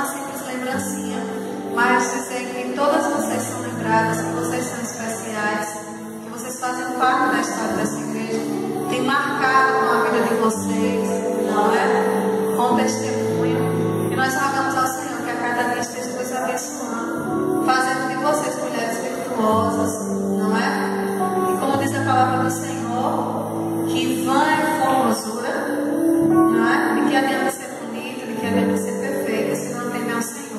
uma simples lembrancinha, mas dizer que todas vocês são lembradas, que vocês são especiais, que vocês fazem parte da história dessa igreja, tem marcado com a vida de vocês, não é? Com testemunho. E nós rogamos ao Senhor que a cada dia esteja nos abençoando, fazendo de vocês mulheres virtuosas, não é? E como diz a palavra do Senhor, que vã é formosura, não é? De que adianta ser bonito, de que adianta ser perfeito, se não temer ao Senhor.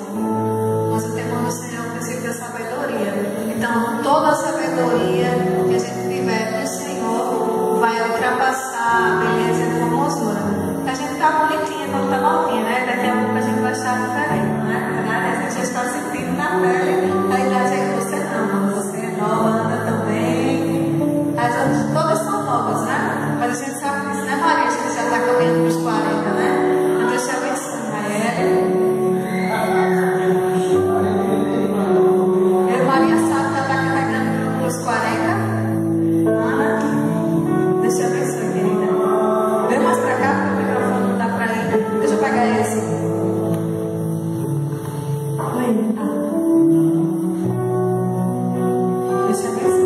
Mas o temor do Senhor é o princípio da sabedoria. Então, toda a sabedoria que a gente tiver do Senhor vai ultrapassar a beleza e a formosura. A gente tá bonitinha quando tá novinha, né? Daqui a pouco a gente vai estar diferente, não é? A gente está sentindo na pele. A idade é que você não, você é nova, anda também. As outras todas são novas, né? Mas a gente sabe disso, né, Maria? A gente já está caminhando para os 40, né? Então deixa eu abençoar a Maria sabe que ela está carregando para os 40. Ana, deixa eu abençoar, querida. Vem mais para cá, porque o microfone não dá para ir. Deixa eu pegar esse. Deixa eu abençoar,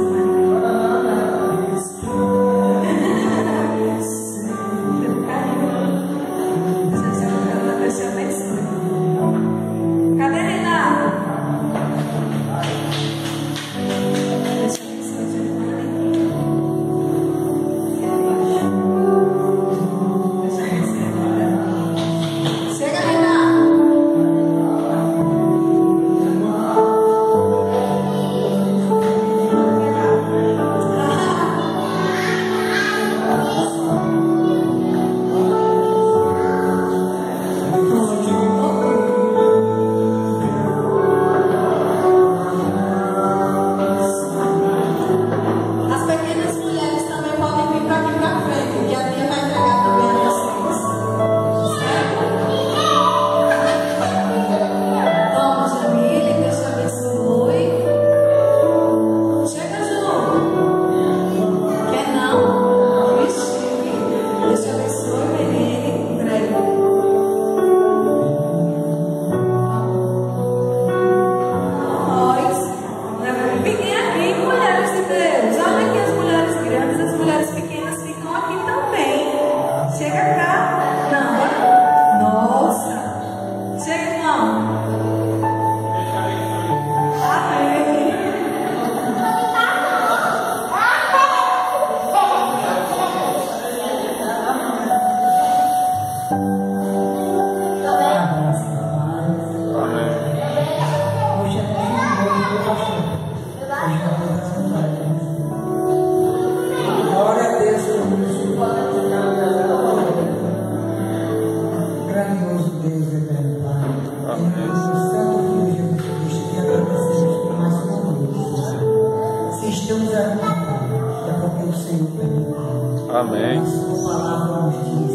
Amém. A palavra nos diz: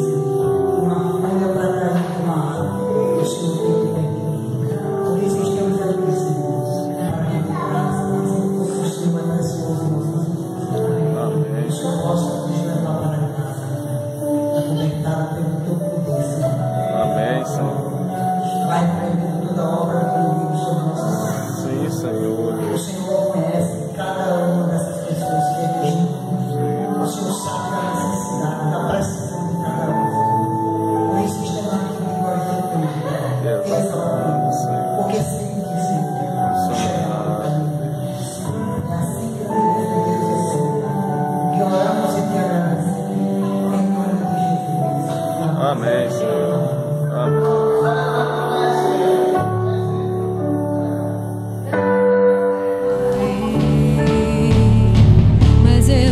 uma folha para trás de uma árvore, o Senhor tem que permitir. Por isso estamos aqui, Senhor, para que tu tragas o Senhor é precioso em nossas vidas. Amém. O Senhor possa nos levar para casa, acobertado pelo teu poder, Senhor. Amém, Senhor. Vai prendendo toda a obra que eu vivo sobre nossas vidas. Sim, Senhor. O Senhor conhece cada uma dessas pessoas que aqui estão. O Senhor sabe da necessidade, da precisão de cada um. Por isso estamos aqui de glória e exaltando, porque sei que Senhor chegará para mim. É assim que eu Deus, que oramos e te agradecemos. Em nome de Jesus. Amém, Senhor. Amém.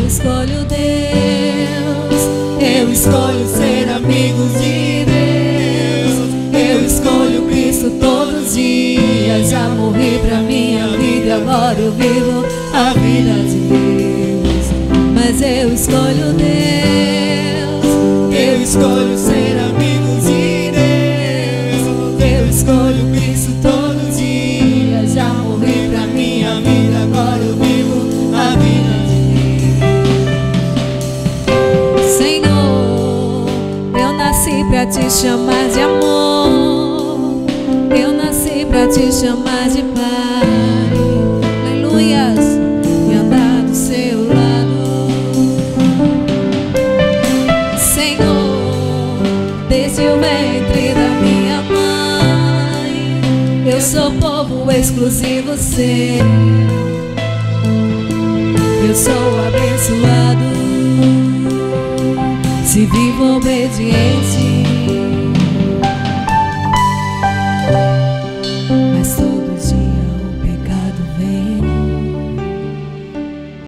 Escolho Deus, eu escolho ser amigo de Deus, eu escolho Cristo todos os dias. Já morri pra minha vida e agora eu vivo a vida de Deus. Mas eu escolho Deus, eu escolho ser amigo de Deus, eu escolho Cristo todos os dias. Já morri pra minha vida, agora eu vivo a vida de Deus. Senhor, eu nasci pra te chamar de amor. Eu nasci pra te chamar de Pai. Aleluias. E andar do seu lado. Senhor, desde o ventre da minha mãe, eu sou povo exclusivo seu. Eu sou abençoado se vivo obediente.